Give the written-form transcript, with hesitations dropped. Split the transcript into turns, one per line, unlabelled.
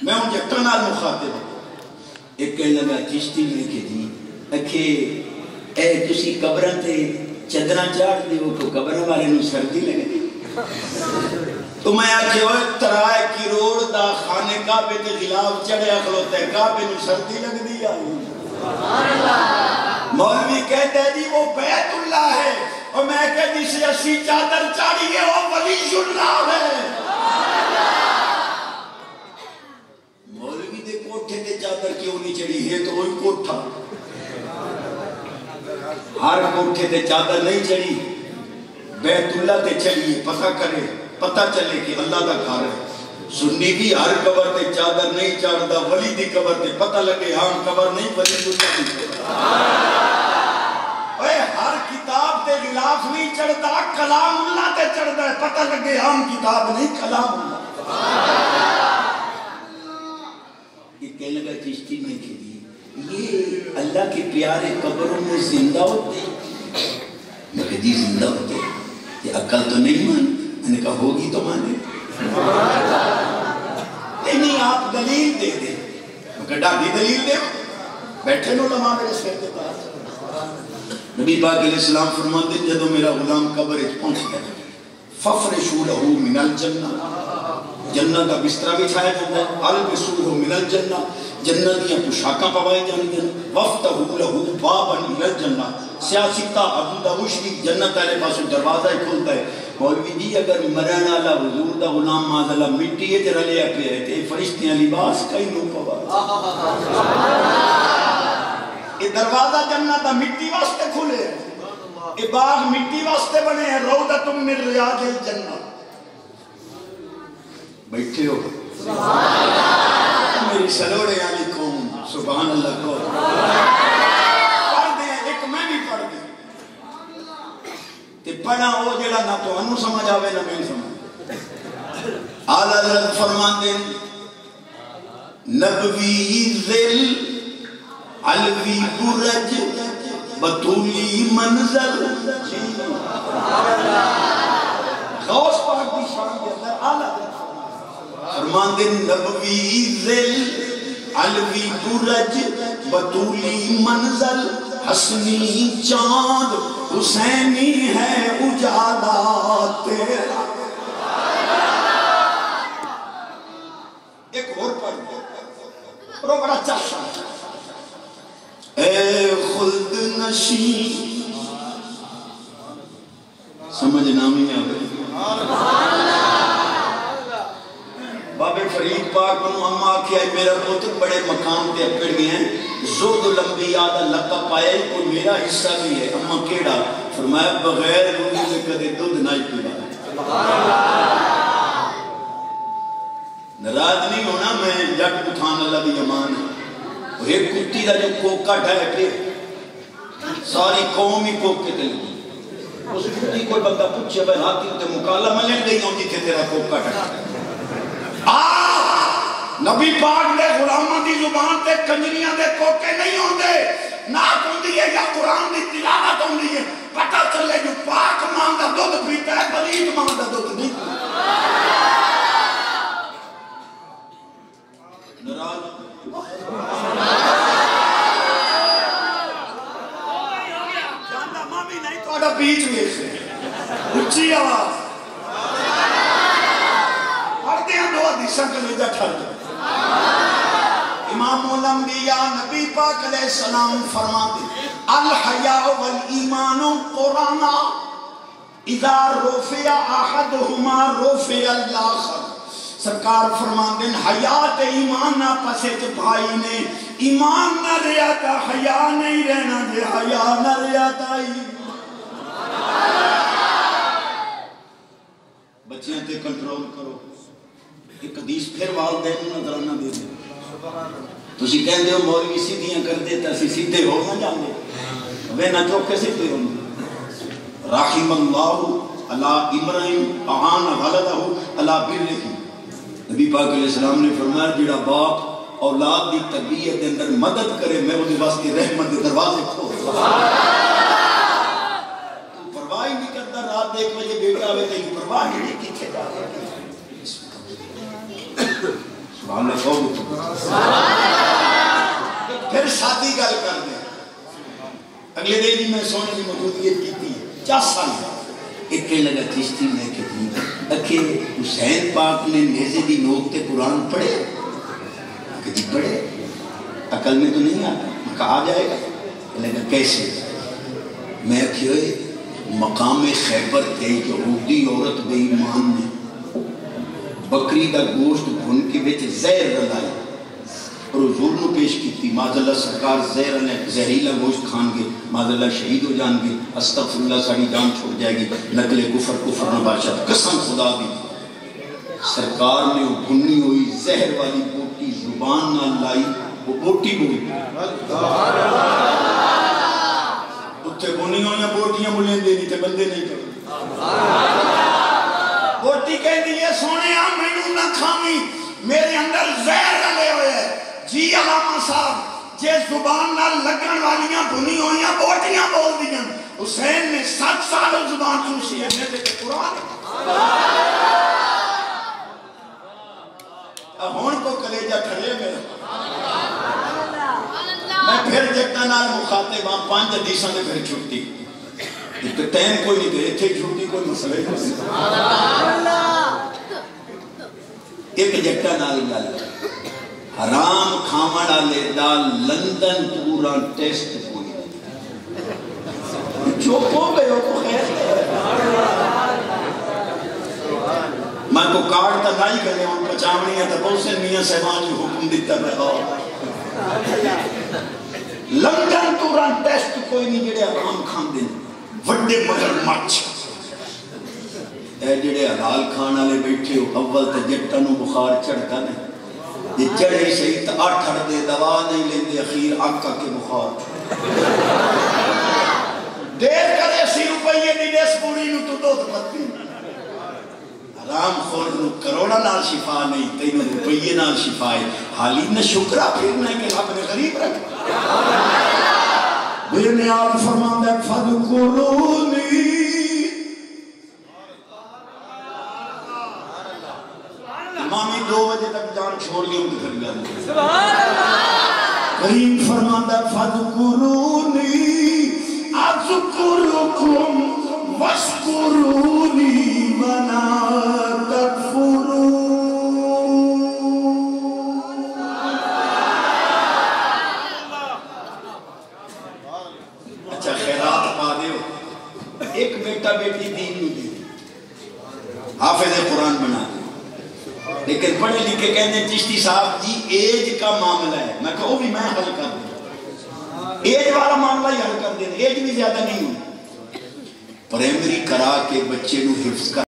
میں ہوں جٹا نال مخاطب ایک کہنے لگا چشتی میں کہ جی اکھے اے تسی قبرن تے چدرہ چاڑ دیو تو قبرن والے نو سردی لگے دی تو میں آکھے ہوئے ترائے کی روڑ دا خانے کعبے تے غلاف چڑھے اخلوتے کعبے نو سردی لگ دی آئی مولوی کہتے ہیں جی وہ بیت اللہ ہے اور میں کہتی سے اسی چادر چاڑی ہے وہ ولی اللہ ہے مولوی دے کوٹھے دے چادر کیوں نہیں چڑی ہے تو وہی کوٹھا ہر کوٹھے دے چادر نہیں چڑی بیت اللہ تے چڑی پتہ کرے پتہ چلے کہ اللہ دا گھر ہے سنی بھی ہر قبر تے چادر نہیں چاڑتا ولی دی قبر تے پتہ لگے ہاں قبر نہیں ولی اللہ دی اے ہر کتاب تے غلاف نہیں چڑھتا کلام اللہ تے چڑھتا ہے پتہ لگے ہاں کتاب نہیں کلام اللہ یہ کہنے لگا چشتی میں کہ یہ اللہ کے پیارے قبروں میں زندہ ہوتے میں کہا جی زندہ ہوتے یہ عقل تو نہیں مانی میں نے کہا ہوگی تو مانے نہیں آپ دلیل دے دیں میں کہا ڈاڈی دلیل دے بیٹھے نو لما میرے سر کے پاس نبی پاک علیہ السلام فرماتے ہیں جدو میرا غلام قبر پہنچ گیا ففرشوا له من الجنہ جنہ کا بسترہ بچھایا جاتا ہے البسوه من الجنہ جنہ دیا پوشاکاں پوائی جانی ہیں وفتحوا له بابا الى الجنہ سیاسیتا عبدہ مشرق جنت والے پاس دروازہ ہی کھلتا ہے مولوی جی اگر مرن والا حضور دا غلام معاذ مٹی ہے تیرا لیا پہ ہے تے فرشتیاں لباس کئی نو پوا یہ دروازہ جنت دا مٹی واسطے کھلے یہ باغ مٹی واسطے بنے ہیں روضۃ من ریاض الجنہ بیٹھے ہو میری سلوڑے علی قوم سبحان اللہ کو پڑھ دیں ایک میں بھی پڑھ دیں تے پڑھا وہ جڑا نہ تو انو سمجھ آوے نہ میں سمجھ اعلیٰ حضرت فرماتے ہیں نبوی ذل علوی برج بطولی منظر غوث پاک دی شان کے اندر اعلیٰ فرماتے ہیں نبوی ذل علوی برج بطولی منظر حسنی چاند حسینی ہے اجالا تیرا ایک اور پڑھ اور بڑا چاشا اے خلد نشین سمجھ نامی ہے بابے فرید پاک بنو اما کیا میرا پوتر بڑے مقام تے اپڑ گئے ہیں زود الانبیاء دا لقب پایا کوئی میرا حصہ بھی ہے اما کیڑا فرمایا بغیر روزی سے کدے دودھ نہ پینا ناراض نہیں ہونا میں جٹ اٹھان اللہ دی امان ہے ایک کتی دا جو کوکا ڈھائے پہ ساری قوم ہی کوک کے دل گئی اس کتی کوئی بندہ پوچھے بھائی ہاتھی ہوتے مکالہ ملیں گئی ہوں جی تھے تیرا کوکا ڈھائے نبی پاک دے غلامہ دی زبان تے کنجریاں دے کوکے نہیں ہوندے نات ہوندی ہے یا قرآن دی تلاوت ہوندی ہے پتہ چلے جو پاک ماں دا دودھ پیتا ہے پلید ماں دا دودھ نہیں نراز جاندہ مامی نہیں تو اڈا بیچ میں سے اچھی آواز پڑھتے ہیں دو حدیثاں کے لئے جا ٹھل جائے امام الانبیاء نبی پاک علیہ السلام فرماتے الحیاء والایمان قرآن اذا رفع احدهما رفع الاخر سرکار فرماتے ہیں حیات ایمان نہ پسے بھائی نے ایمان نہ ریا تا حیاء نہیں رہنا دے حیاء نہ ریا تا بچیاں تے کنٹرول کرو ایک حدیث پھر والدین نظرانہ دے دیں تسی کہندے ہو مولوی سیدھیاں کر دیتا سی سیدھے ہو نہ جاندے وہ نہ چوکے سیدھے ہوں رحم اللہ علی امرئن اعان ولدہ علی برہ نبی پاک علیہ السلام نے فرمایا جڑا باپ اولاد دی تربیت کے اندر مدد کرے میں اس واسطے رحمت کے دروازے کھول تو پرواہ نہیں کرتا رات 1 بجے بیٹا آوے تے پرواہ نہیں کیتے جا سبحان اللہ کہو گے پھر ساتھی گل کر دیں اگلے دن ہی میں سونے کی موجودگیت کی تھی 50 سال ایک کہنے لگا چشتی میں کہ حسین پاک نے نیزے دی نوک تے قرآن پڑھے کہ جی پڑھے عقل میں تو نہیں آتا میں کہا آ جائے گا کہنے لگا کیسے میں کہ مقام خیبر تے یہودی عورت بے ایمان نے بکری دا گوشت بھن کے بچ زہر رلائی اور حضور نو پیش کیتی معاذ اللہ سرکار زہریلا گوشت کھان گے معاذ اللہ شہید ہو جان گے استغفر اللہ ساری جان چھوڑ جائے گی نقل کفر نہ بادشاہ قسم خدا دی سرکار نے وہ بھنی ہوئی زہر والی بوٹی زبان نہ لائی وہ بوٹی بولی اتھے بھنی ہوئی بوٹیاں بولیں دے نہیں تے بندے نہیں کرتے بوٹی کہہ دیئے سونے میں نو نہ کھامی میرے اندر زہر رلے ہوئے ہے جی علامہ صاحب جے زبان نہ لگن والیاں بھنی ہوئیاں بوٹیاں بول دیاں حسین نے 7 سال زبان چوشی ہے میں دیکھے قرآن اب ہون کو کلیجہ کھلے میرا میں پھر جگتا نال مخاطب ہاں 5 حدیثاں نے پھر چھوٹی ایک ٹائم کوئی نہیں دے تھے چھوٹی کوئی مسئلہ نہیں ایک جگتا نال گل حرام کھامڑا لے دال لندن پورا ٹیسٹ کوئی جو کو گئے ہو کو خیر میں کو کارڈ تا نہیں کرے ہوں پچاونی ہے تا بہت سے میاں صاحبان جو حکم دیتا ہے لندن پورا ٹیسٹ کوئی نہیں جڑے حرام کھان دیں وڈے مگر مچ اے جڑے حلال کھانا لے بیٹھے ہو اول تا جٹا نو بخار چڑھتا نہیں یہ چڑھے صحیح تا 8 دے دوا نہیں لیندے اخیر آقا کے بخار دیر کرے 80 روپئے دی دیس پوری نو تو دوت پتی حرام خور نو کروڑا نال شفا نہیں تینو روپئے نال شفا ہے حالی نے شکرہ پھرنا ہے کہ رب نے غریب رکھ میرے نے آپ فرمان دے فَذْكُرُونِي امامی 2 بجے تک جان چھوڑ گئے ان کی پھر گیا کریم فرمان دے فَذْكُرُونِي أَذْكُرُكُمْ وَاشْكُرُونِي وَلَا تَكْفُرُونِ اچھا خیرات پا دے ہو ایک بیٹا بیٹی دین نو دی حافظ قرآن بنا دے لیکن پڑھے لکھے کہتے ہیں چشتی صاحب جی ایج کا معاملہ ہے میں کہو بھی میں حل کر دیں ایج والا معاملہ ہی حل کر دیں ایج بھی زیادہ نہیں ہوئی پرائمری کرا کے بچے نو حفظ کر